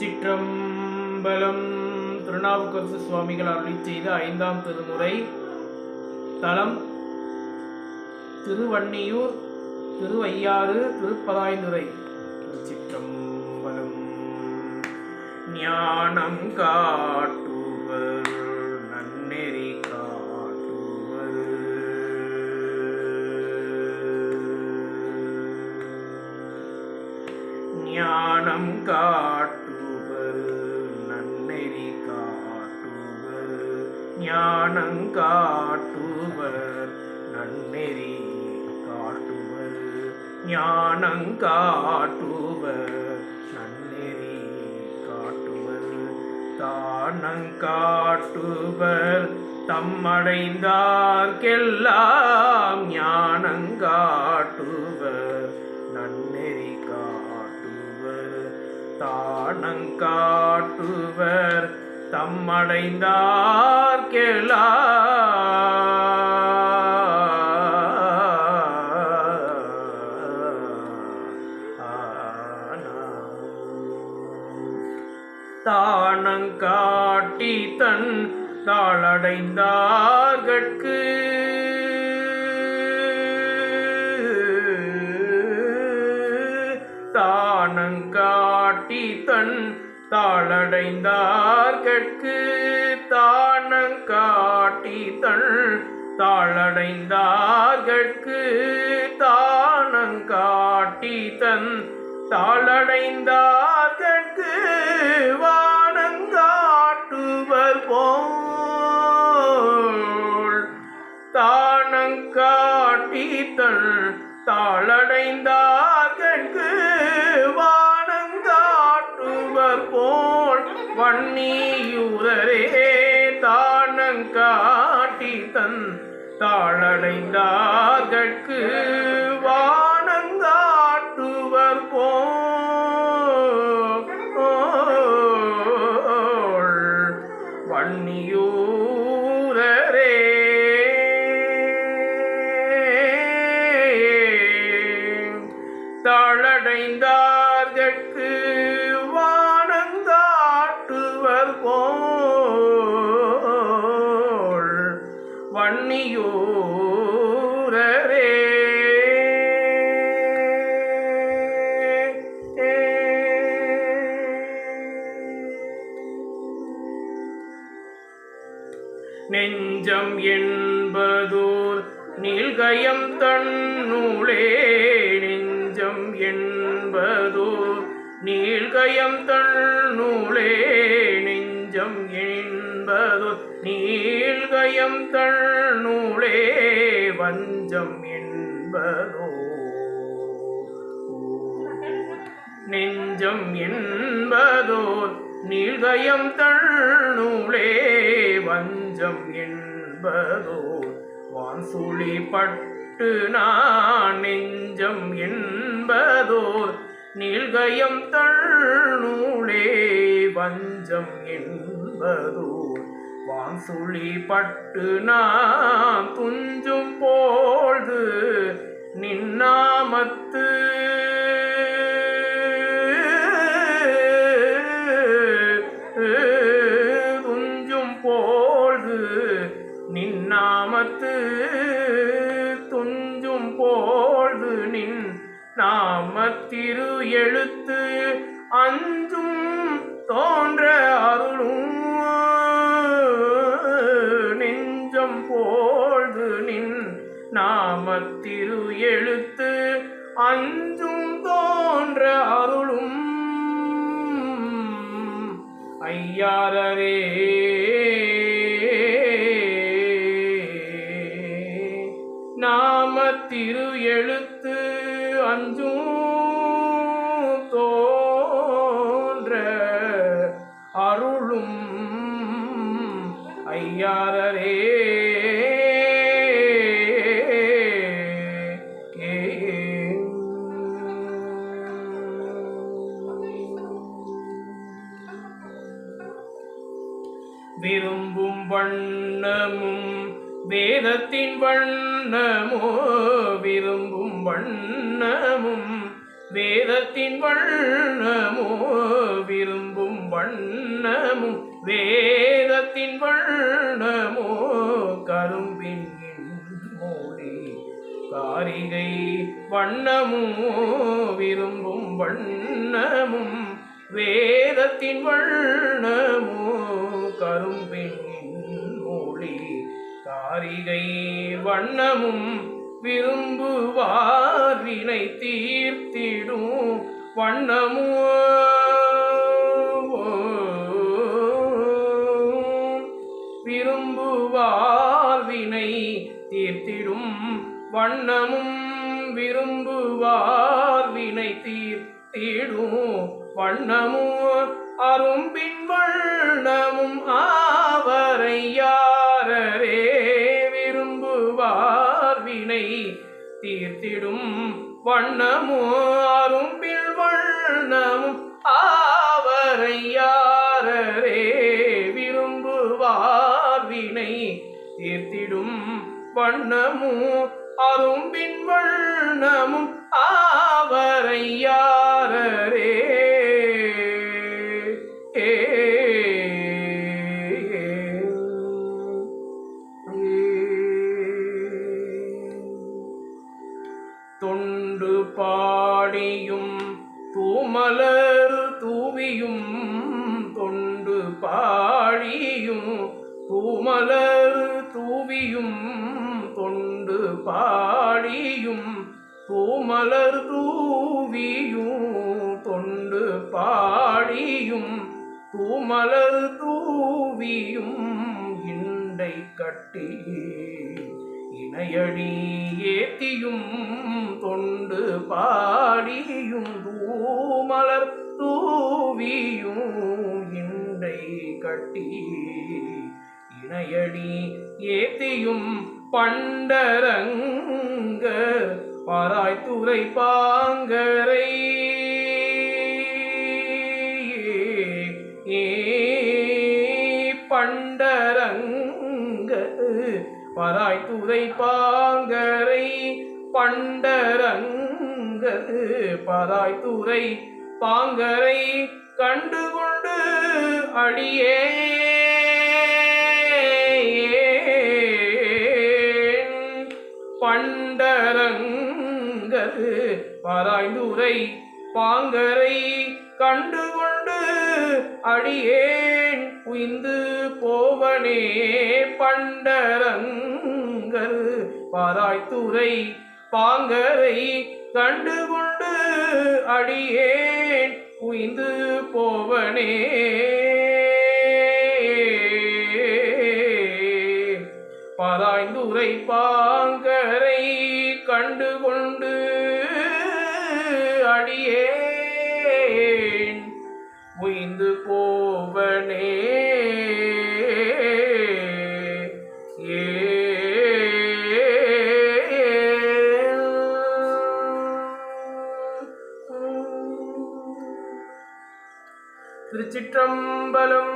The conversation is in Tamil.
திருச்சிற்றம்பலம். திருநாவுக்கரசு சுவாமிகள் அருளிச் செய்த 5ஆம் திருமுறை. தலம் திருவண்ணியூர், திருவையாறு, திருப்பதாய்ந்துறை. திருச்சிற்றம்பலம். ஞானம் காட்டுவர் நன்னெறி காட்டுவர், ஞானம் காட்டுவர் நன்னெறி காட்டுவர், ஞானம் காட்டுவர் நன்னெறி காட்டுவர், ஞானம் காட்டுவர் நன்னெறி காட்டுவர், தானங் காட்டுவர் தம்மடைந்தார்க்கெல்லாம், ஞானங் காட்டுவர் நன்னெறி காட்டுவர், தானங் காட்டுவர் தானங் காட்டி தன் தாளடைந்தார்கட்கு, தானங் காட்டி தன் தாளடைந்தார்கட்கு, தானங் காட்டி தன் தாளடைந்தார்கட்கு, தானங் காட்டி தன் தாளடைந்தார்கட்கு, வானங்காட்டுவர் போல் தானங் காட்டி தன் தாளடைந்தார்கட்கு, வானங்காட்டுவர் போல் வன்னியூரரே, தானங் காட்டி தன் தாளடைந்தார்கட்கு, வானங்காட்டுவர் போல் வன்னியூரரே. தாளடைந்தார்கட்கு வானங்காட்டுவர் போல் வன்னியூரரே. நெஞ்சம் என்பதோர் நீள்கயம் தன்னுளே, நெஞ்சம் என்பதோர் நீள்கயம் தன்னுளே, நெஞ்சம் என்பதோர் நீள்கயம் தன்னுளே, வஞ்சம் என்பதோ நெஞ்சம் என்பதோர் நீள்கயம் தன்னுளே, வஞ்சம் என்பதோர் வான்சுழி பட்டு நான், நெஞ்சம் என்பதோர் நீள்கயம் தன்னுளே, வஞ்சம் என்பதோர் வான்சுழி பட்டு நான், துஞ்சும் போழ்து நின்னாமத்து துஞ்சும் போழ்து நின்னாமத்து, துஞ்சும் போழ்து நின் நாமத்திரு எழுத்து, அஞ்சும் தோன்ற அருளும் நெஞ்சம் போழ்து நின் நாமத்திரு எழுத்து, அஞ்சும் தோன்ற அருளும் ஐயாரரே. நாமத்திரு எழுத்து அஞ்சும் தோன்ற அருளும் ஐயாரரே. விரும்பும் வண்ணமும் வேதத்தின் வண்ணமோ, விரும்பும் வண்ணமும் வேதத்தின் வண்ணமோ, விரும்பும் வண்ணமும் வேதத்தின் வண்ணமோ கரும்பின் மோடி காரிகை வண்ணமும் விரும்பும் வண்ணமும் வேதத்தின் வண்ணமோ கரும்பின் மொழி காரிகை வண்ணமும் விரும்புவார் வினை தீர்த்திடும் வண்ணமோ விரும்புவார் வினை தீர்த்திடும் வண்ணமும் விரும்புவார் வினை தீர்த்திடும் வண்ணமும் அரும்பின் வண்ணமும் ஆவரை யாரரே விரும்புவார் வினை தீர்த்திடும் வண்ணமும் அரும்பின் வண்ணமும் ஆவரை யாரரே விரும்புவார் வினை தீர்த்திடும் வண்ணமும் அரும்பின் வண்ணமும் ஆவரை யாரரே தொண்டு பாடியும் தூமலர் தூவியும் தொண்டு பாடியும் தூமலர் தூவியும் தொண்டு பாடியும் தூமலர் தூவியும் தொண்டு பாடியும் தூமலர் தூவியும் இண்டை கட்டி இணையடி ஏத்தியும் தொண்டு பாடியும் தூமலர் தூவியும் இண்டை கட்டி இணையடி ஏத்தியும் பண்டரங்க பாராய்த்துறை பாங்கரை பண்டரங்க பராய்த்துறை பாங்கரை பண்டரங்க பராய்த்துறை பாங்கரை கண்டுகொண்டு அடியே பண்டரங்க பராய்ந்துரை பாங்கரை கண்டுகொண்டு அடியேன் உய்ந்து போவனே பண்டரங்கர் பாராய்த்துறை பாங்கரை கண்டுகொண்டு அடியேன் உய்ந்து போவனே பாராய்ந்துரை பாங்கரை கண்டுகொண்டு அடியேன் உய்ந்து போவனே திருச்சிற்றம்பலம்.